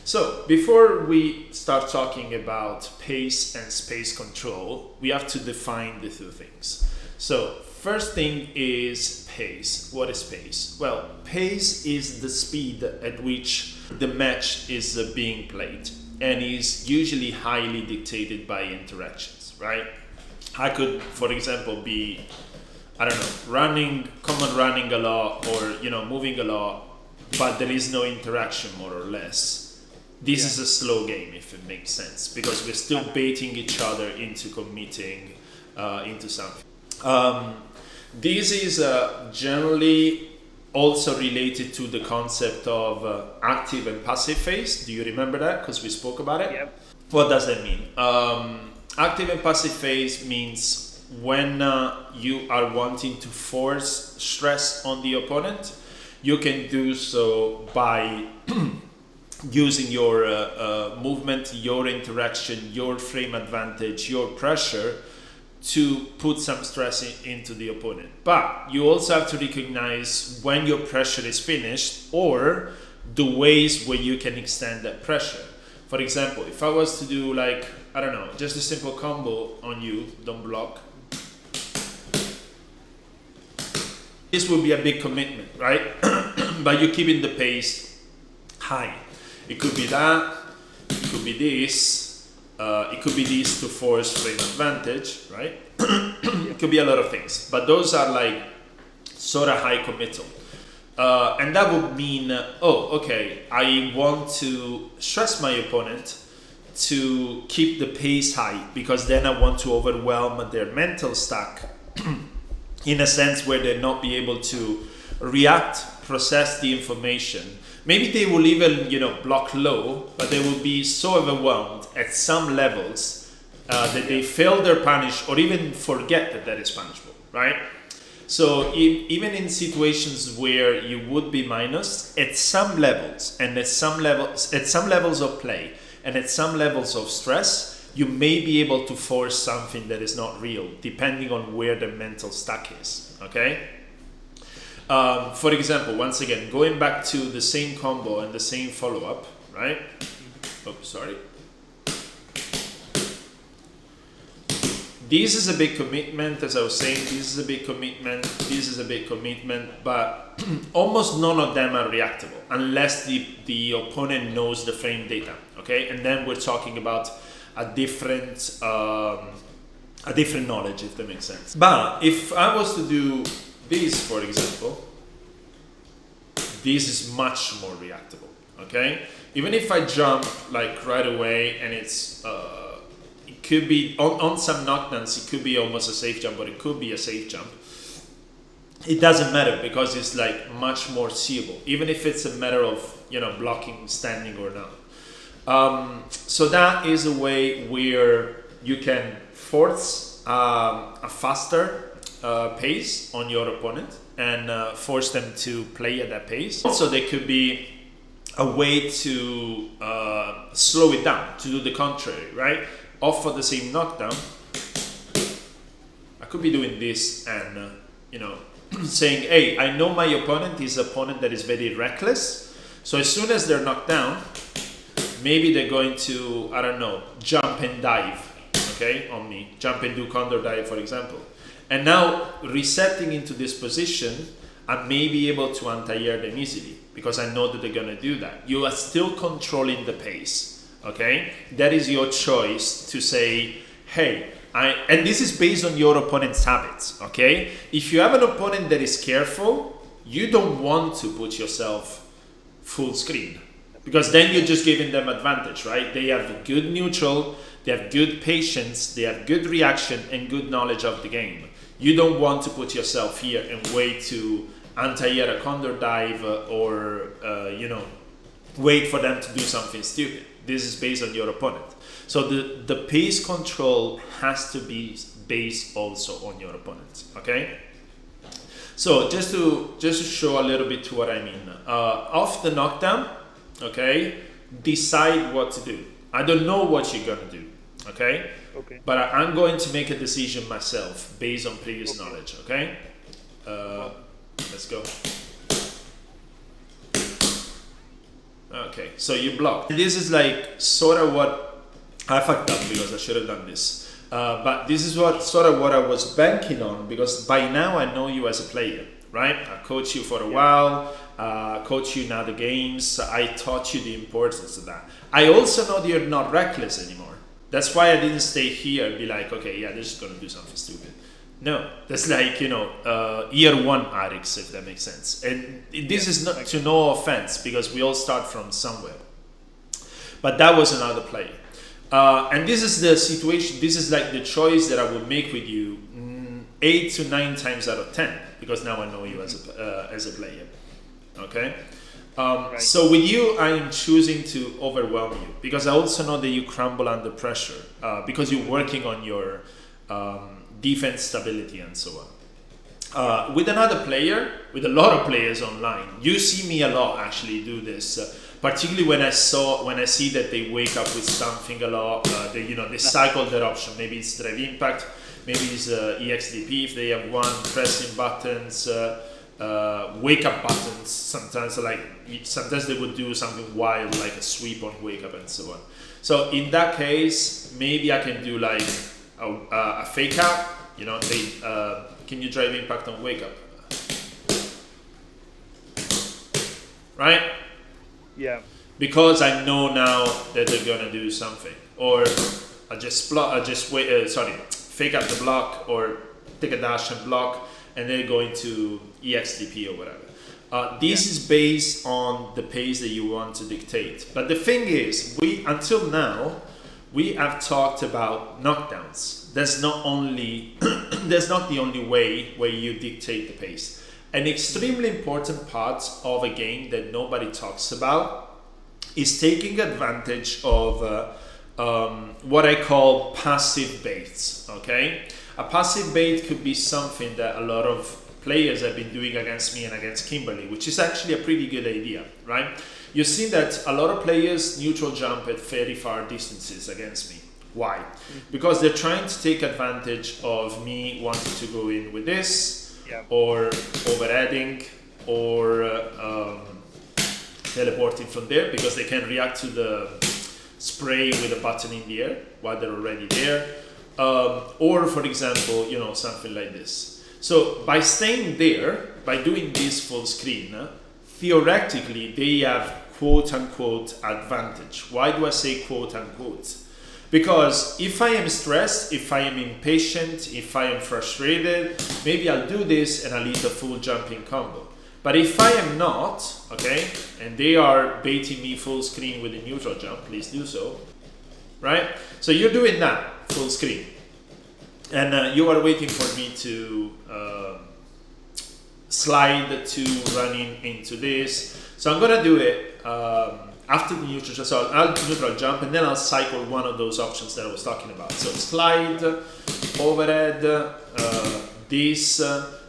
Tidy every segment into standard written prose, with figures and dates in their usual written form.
So before we start talking about pace and space control, we have to define the two things. So first thing is pace. What is pace? Well, pace is the speed at which the match is being played and is usually highly dictated by interactions, right? I could, for example, be, I don't know, running a lot, or moving a lot, but there is no interaction, more or less. This is a slow game, if it makes sense, because we're still baiting each other into committing into something. This is generally also related to the concept of active and passive phase. Do you remember that? Because we spoke about it. Yep. What does that mean? Active and passive phase means when you are wanting to force stress on the opponent, you can do so by using your movement, your interaction, your frame advantage, your pressure to put some stress into the opponent. But you also have to recognize when your pressure is finished, or the ways where you can extend that pressure. For example, if I was to do, like, I don't know, just a simple combo on you, don't block. This will be a big commitment, right? But you're keeping the pace high. It could be that, it could be this, it could be this to force frame advantage, right? It could be a lot of things, but those are like sort of high committal. And that would mean, I want to stress my opponent to keep the pace high, because then I want to overwhelm their mental stack in a sense where they'll not be able to react, process the information. Maybe they will even, block low, but they will be so overwhelmed at some levels that they fail their punish, or even forget that that is punishable, right? So even in situations where you would be minus, at some levels, and at some levels of play, and at some levels of stress, you may be able to force something that is not real, depending on where the mental stack is, okay? For example, once again, going back to the same combo and the same follow-up, right? Oh, sorry. This is a big commitment, as I was saying, this is a big commitment, this is a big commitment, but almost none of them are reactable unless the opponent knows the frame data, okay? And then we're talking about a different knowledge, if that makes sense. But if I was to do this, for example, this is much more reactable, okay? Even if I jump like right away, and it's it could be on some knockdowns, it could be almost a safe jump, but it could be a safe jump. It doesn't matter, because it's like much more seeable, even if it's a matter of blocking, standing or not. So that is a way where you can force a faster pace on your opponent and force them to play at that pace. Also, there could be a way to slow it down, to do the contrary, right? Off for the same knockdown, I could be doing this and saying, hey, I know my opponent is an opponent that is very reckless, so as soon as they're knocked down, maybe they're going to, I don't know, jump and dive, okay, on me, jump and do counter dive, for example. And now, resetting into this position, I may be able to anti-air them easily, because I know that they're going to do that. You are still controlling the pace, okay? That is your choice to say, hey, and this is based on your opponent's habits, okay? If you have an opponent that is careful, you don't want to put yourself full screen, because then you're just giving them advantage, right? They have good neutral, they have good patience, they have good reaction and good knowledge of the game. You don't want to put yourself here and wait to anti-air a counter dive or wait for them to do something stupid. This is based on your opponent. So the pace control has to be based also on your opponent, okay? So just to show a little bit to what I mean. Off the knockdown, okay, decide what to do. I don't know what you're gonna do, okay? Okay. But I'm going to make a decision myself based on previous knowledge, okay? Let's go. Okay, so you block. This is like sort of what I fucked up because I should have done this. But this is what sort of what I was banking on, because by now I know you as a player, right? I coach you for a while, coach you in other games. I taught you the importance of that. I also know that you're not reckless anymore. That's why I didn't stay here and be like, okay, yeah, they're just gonna do something stupid. No, that's like, year one Arix, if that makes sense. And this is not to no offense, because we all start from somewhere. But that was another player. And this is the situation, this is like the choice that I would make with you 8 to 9 times out of 10, because now I know you as a player. Okay? So with you, I am choosing to overwhelm you, because I also know that you crumble under pressure, because you're working on your defense stability and so on. With another player, with a lot of players online, you see me a lot actually do this. Particularly when I see that they wake up with something a lot, they cycle their option. Maybe it's Drive Impact, maybe it's EXDP if they have one, pressing buttons, wake up buttons. Sometimes they would do something wild like a sweep on wake up and so on. So in that case, maybe I can do like a fake out. Can you Drive Impact on wake up? Right? Yeah. Because I know now that they're gonna do something, or fake out the block, or take a dash and block, and they're going to EXDP or whatever. This is based on the pace that you want to dictate. But the thing is, until now we have talked about knockdowns. That's not the only way where you dictate the pace. An extremely important part of a game that nobody talks about is taking advantage of what I call passive baits, okay? A passive bait could be something that a lot of players have been doing against me and against Kimberly, which is actually a pretty good idea, right? You see that a lot of players neutral jump at very far distances against me. Why? Because they're trying to take advantage of me wanting to go in with this, or overheading, or teleporting from there, because they can react to the spray with a button in the air while they're already there, or for example, something like this. So by staying there, by doing this full screen, theoretically they have quote unquote advantage. Why do I say quote unquote? Because if I am stressed, if I am impatient, if I am frustrated, maybe I'll do this and I'll eat a full jumping combo. But if I am not, okay, and they are baiting me full screen with a neutral jump, please do so, right? So you're doing that full screen, and you are waiting for me to slide to running into this. So I'm gonna do it after the neutral jump. So I'll neutral jump, and then I'll cycle one of those options that I was talking about. So slide, overhead, this, that,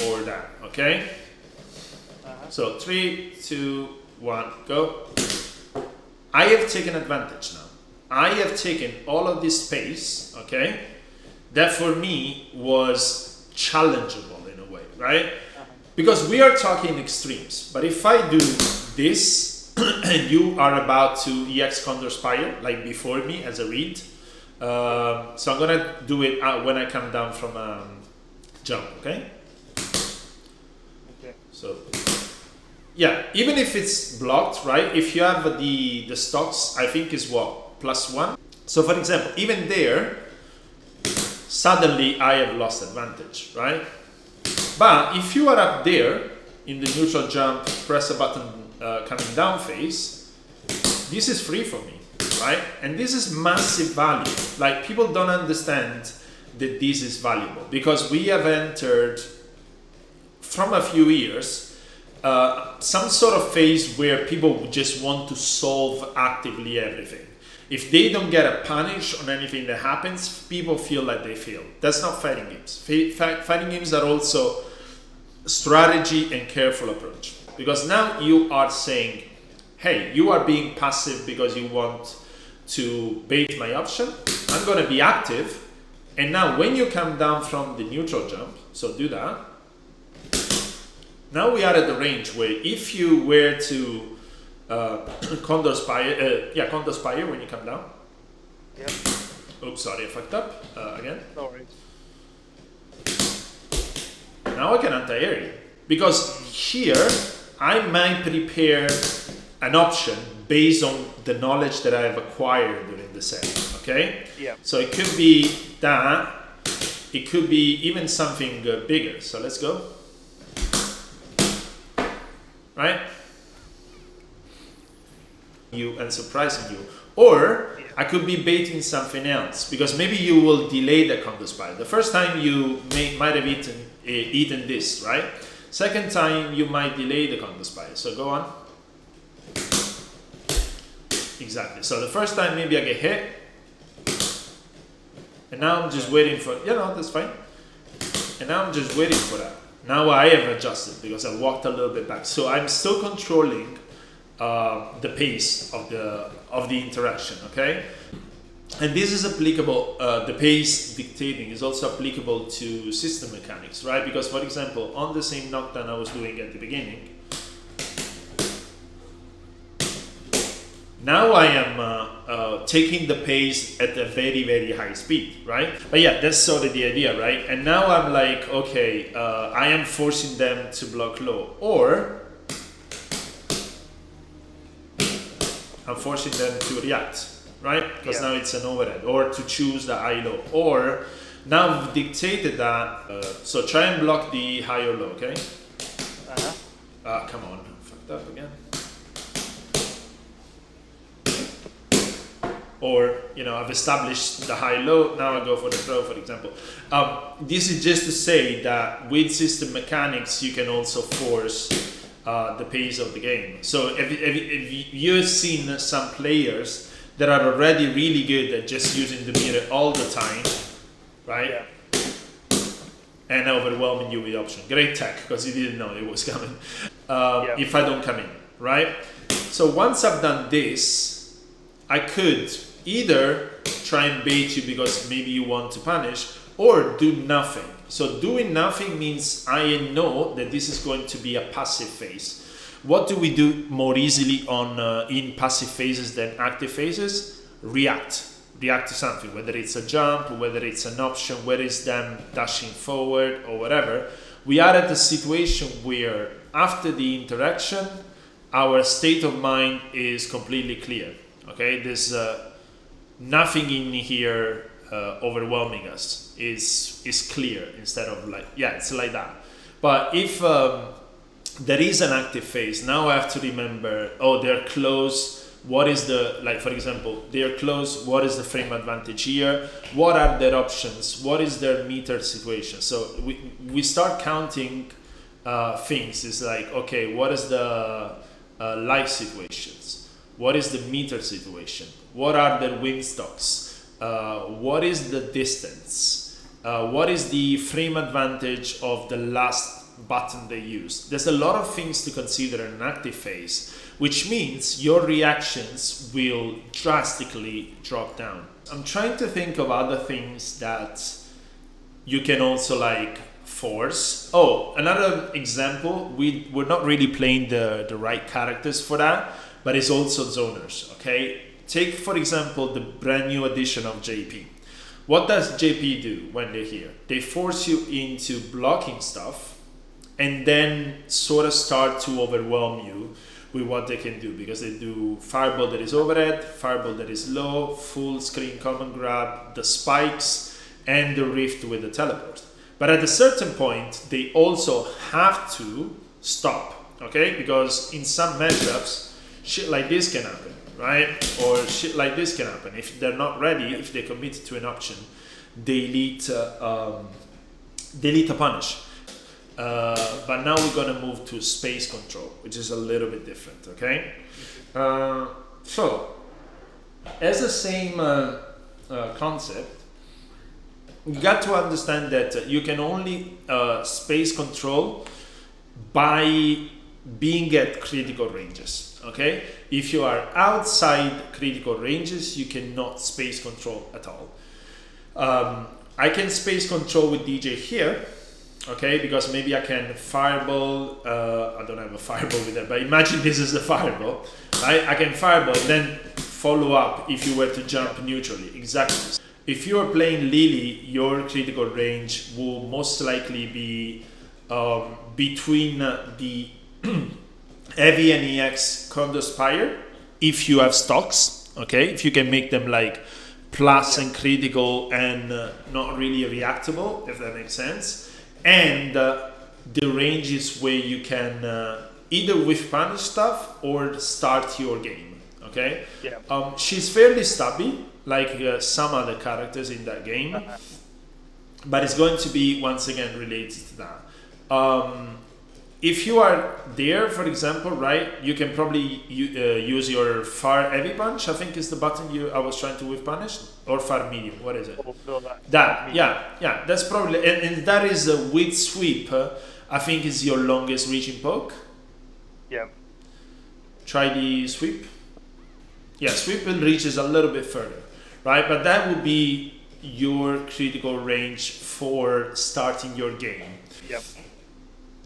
or that. Okay? So 3, 2, 1, go. I have taken advantage now. I have taken all of this space, okay, that for me was challengeable in a way, right? Because we are talking extremes. But if I do this and you are about to EX counter spire, like before me as a read, so I'm gonna do it when I come down from jump, okay? So, yeah, even if it's blocked, right? If you have the stocks, I think is what? +1. So for example, even there, suddenly I have lost advantage, right? But if you are up there in the neutral jump, press a button coming down phase, this is free for me, right? And this is massive value. Like, people don't understand that this is valuable, because we have entered from a few years some sort of phase where people just want to solve actively everything. If they don't get a punish on anything that happens, people feel like they fail. That's not fighting games. Fighting games are also strategy and careful approach. Because now you are saying, hey, you are being passive because you want to bait my option. I'm going to be active. And now when you come down from the neutral jump, so do that. Now we are at the range where if you were to Condor Spire when you come down. Yep. Oops, sorry, I fucked up. Again. No worries. Now I can anti-air, because here I might prepare an option based on the knowledge that I have acquired during the set. Okay. Yeah. So it could be that. It could be even something bigger. So let's go. Right? You and surprising you. Or I could be baiting something else, because maybe you will delay the Condor Spire. The first time you might have eaten this, right? Second time you might delay the Condor Spire. So go on. Exactly. So the first time maybe I get hit. And now I'm just waiting for, that's fine. And now I'm just waiting for that. Now I have adjusted because I walked a little bit back. So I'm still controlling the pace of the interaction, okay? And this is applicable, the pace dictating is also applicable to system mechanics, right? Because for example, on the same knockdown I was doing at the beginning, now I am taking the pace at a very, very high speed, right? But yeah, that's sort of the idea, right? And now I'm like, okay, I am forcing them to block low, or I'm forcing them to react, right? Because now it's an overhead, or to choose the high low, or now I've dictated that, so try and block the high or low, okay? Come on, fucked up again. Or, I've established the high-low, now I go for the throw, for example. This is just to say that with system mechanics, you can also force the pace of the game. So if you've seen some players that are already really good at just using the mirror all the time, right? Yeah. And overwhelming you with option. Great tech, because you didn't know it was coming. If I don't come in, right? So once I've done this, I could either try and bait you because maybe you want to punish, or do nothing. So doing nothing means I know that this is going to be a passive phase. What do we do more easily in passive phases than active phases? React to something, whether it's a jump, whether it's an option, whether it's them dashing forward or whatever. We are at a situation where after the interaction, our state of mind is completely clear. Okay, there's nothing in here overwhelming us. Is clear instead of it's like that. But if there is an active phase, now I have to remember, they're close. What is for example, they're close. What is the frame advantage here? What are their options? What is their meter situation? So we start counting things. It's like, okay, what is the life situations? What is the meter situation? What are the win stocks? What is the distance? What is the frame advantage of the last button they used? There's a lot of things to consider in an active phase, which means your reactions will drastically drop down. I'm trying to think of other things that you can also force. Another example, we're not really playing the right characters for that, but it's also zoners, okay? Take, for example, the brand new edition of JP. What does JP do when they're here? They force you into blocking stuff and then sort of start to overwhelm you with what they can do, because they do fireball that is overhead, fireball that is low, full screen command grab, the spikes, and the rift with the teleport. But at a certain point, they also have to stop, okay? Because in some matchups, shit like this can happen, right? Or shit like this can happen. If they're not ready, if they commit to an option, they lead to punish. But now we're gonna move to space control, which is a little bit different, okay? So, as the same concept, you got to understand that you can only space control by being at critical ranges, okay? If you are outside critical ranges, you cannot space control at all. I can space control with DJ here, Okay, because maybe I can fireball. I don't have a fireball with that, but imagine this is the fireball, right? I can fireball, then follow up if you were to jump neutrally. Exactly. If you are playing Lily, your critical range will most likely be between the Heavy and EX Condo Spire, if you have stocks, okay? If you can make them like plus and critical and not really reactable, if that makes sense. And the ranges where you can either whiff punish stuff or start your game, okay? Yeah. She's fairly stubby, like some other characters in that game, but it's going to be, once again, related to that. If you are there, for example, right, you can probably use your far heavy punch, I think is the button I was trying to whiff punish, or far medium, what is it? That, yeah, that's probably, and that is with sweep, I think is your longest reaching poke. Yeah. Try the sweep. Yeah, sweep reaches a little bit further, right? But that would be your critical range for starting your game. Yep.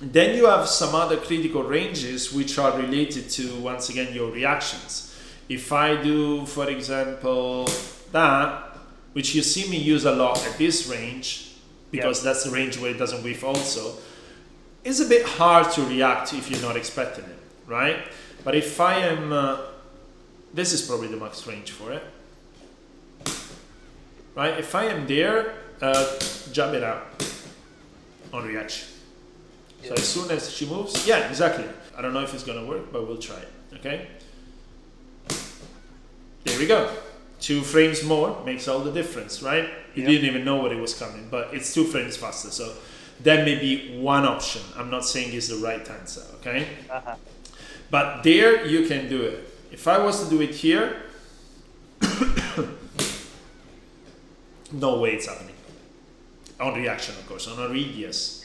Then you have some other critical ranges which are related to, once again, your reactions. If I do, for example, that, which you see me use a lot at this range, because that's the range where it doesn't whiff also, it's a bit hard to react if you're not expecting it, right? But if I am, this is probably the max range for it, right? If I am there, jab it out on reaction. So as soon as she moves, yeah, exactly. I don't know if it's gonna work, but we'll try it, okay? There we go. 2 frames more makes all the difference, right? You didn't even know what it was coming, but it's 2 frames faster. So that may be one option. I'm not saying it's the right answer, okay? But there you can do it. If I was to do it here, no way it's happening. On reaction, of course. On a read, yes.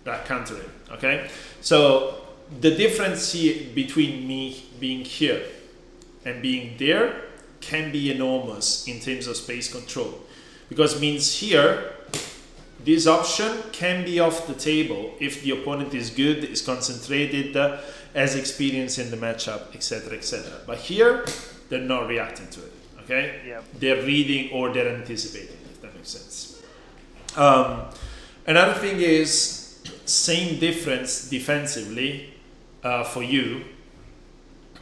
That counter it, okay? So the difference here between me being here and being there can be enormous in terms of space control, because it means here this option can be off the table if the opponent is good, is concentrated, has experience in the matchup, etc., etc. But here they're not reacting to it, okay? They're reading or they're anticipating, if that makes sense. Another thing is, same difference defensively for you.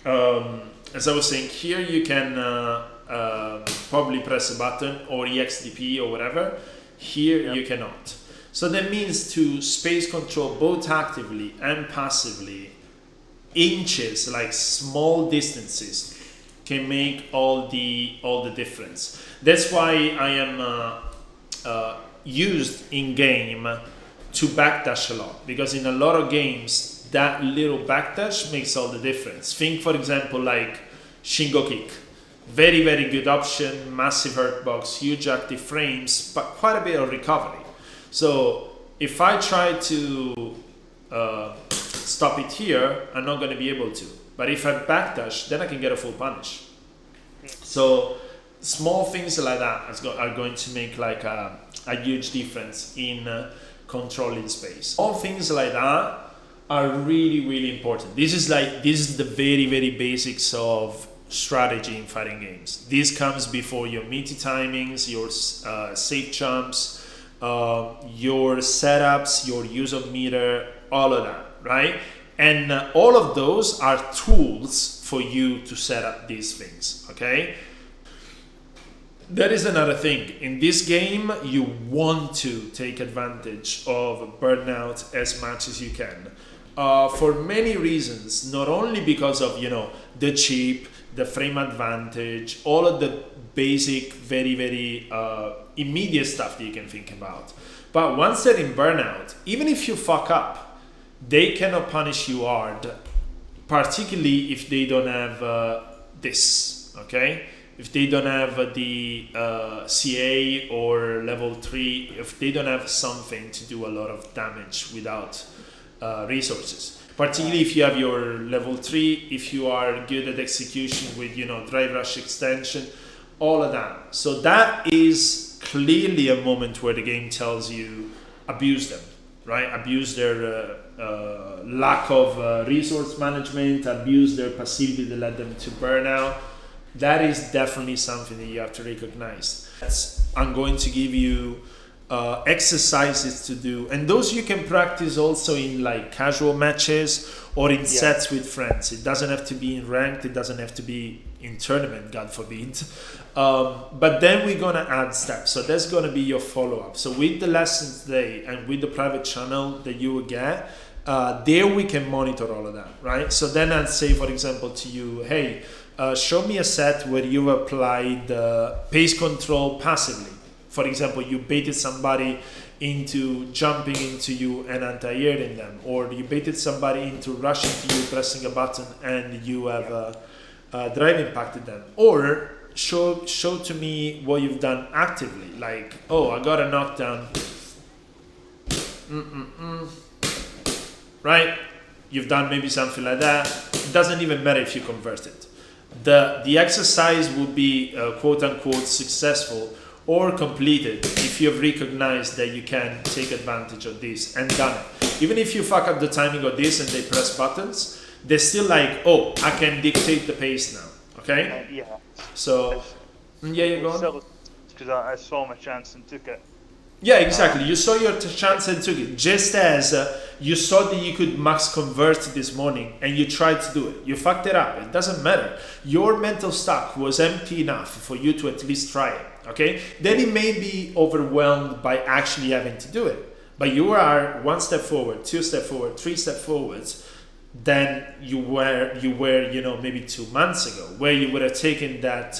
As I was saying, here you can probably press a button or EXDP or whatever. Here you cannot. So that means to space control both actively and passively, inches, like small distances, can make all the difference. That's why I am used in game to backdash a lot, because in a lot of games that little backdash makes all the difference. Think, for example, like Shingo Kick, very good option, massive hurt box, huge active frames, but quite a bit of recovery. So if I try to stop it here, I'm not going to be able to. But if I backdash, then I can get a full punish. So small things like that are going to make like a huge difference in controlling space. All things like that are really important. This is the very basics of strategy in fighting games. This comes before your meaty timings, your safe jumps, your setups, your use of meter, all of that, right? And all of those are tools for you to set up these things, okay? That is another thing. In this game, you want to take advantage of burnout as much as you can. For many reasons, not only because of, the chip, the frame advantage, all of the basic, very immediate stuff that you can think about. But once they're in burnout, even if you fuck up, they cannot punish you hard, particularly if they don't have this, okay? If they don't have the CA or level 3, if they don't have something to do a lot of damage without resources. Particularly if you have your level 3, if you are good at execution with, drive rush extension, all of that. So that is clearly a moment where the game tells you, abuse them, right? Abuse their lack of resource management, abuse their passivity that led them to burnout. That is definitely something that you have to recognize. I'm going to give you exercises to do, and those you can practice also in like casual matches or in sets with friends. It doesn't have to be in ranked, it doesn't have to be in tournament, God forbid. But then we're gonna add steps. So that's gonna be your follow-up. So with the lessons today and with the private channel that you will get, there we can monitor all of that, right? So then I'd say, for example, to you, hey, show me a set where you've applied pace control passively. For example, you baited somebody into jumping into you and anti-airing them, or you baited somebody into rushing to you, pressing a button, and you have drive impacted them. Or show to me what you've done actively, like, oh, I got a knockdown. Right? You've done maybe something like that. It doesn't even matter if you convert it. The exercise would be quote unquote successful or completed if you've recognized that you can take advantage of this and done it. Even if you fuck up the timing of this and they press buttons, they're still like, oh, I can dictate the pace now. Okay? Yeah. So, yeah, you're going? Because I saw my chance and took it. Yeah, exactly. You saw your chance and took it. Just as you saw that you could max convert this morning and you tried to do it. You fucked it up. It doesn't matter. Your mental stock was empty enough for you to at least try it. Okay? Then it may be overwhelmed by actually having to do it. But you are one step forward, 2 steps forward, 3 steps forwards than you were, maybe 2 months ago, where you would have taken that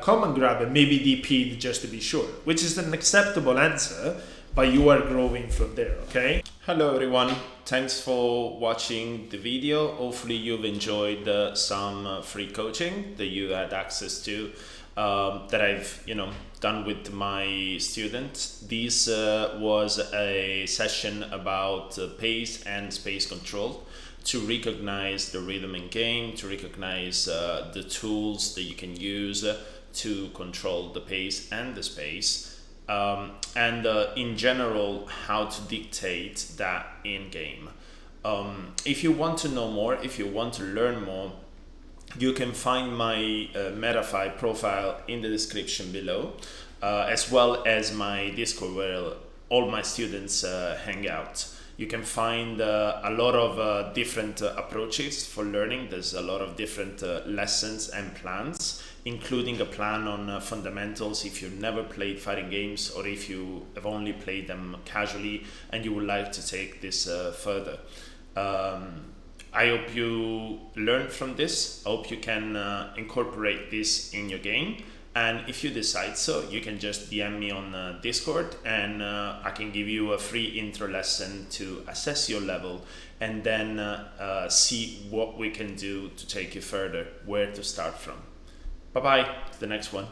common grab and maybe DP'd just to be sure, which is an acceptable answer, but you are growing from there, okay? Hello everyone, thanks for watching the video. Hopefully you've enjoyed some free coaching that you had access to that I've done with my students. This was a session about pace and space control, to recognize the rhythm in game, to recognize the tools that you can use to control the pace and the space, and in general how to dictate that in game. If you want to know more, if you want to learn more, you can find my Metafy profile in the description below, as well as my Discord where all my students hang out. You can find a lot of different approaches for learning. There's a lot of different lessons and plans, including a plan on fundamentals if you've never played fighting games or if you have only played them casually and you would like to take this further. I hope you learn from this. I hope you can incorporate this in your game. And if you decide so, you can just DM me on Discord and I can give you a free intro lesson to assess your level and then see what we can do to take you further, where to start from. Bye bye, to the next one.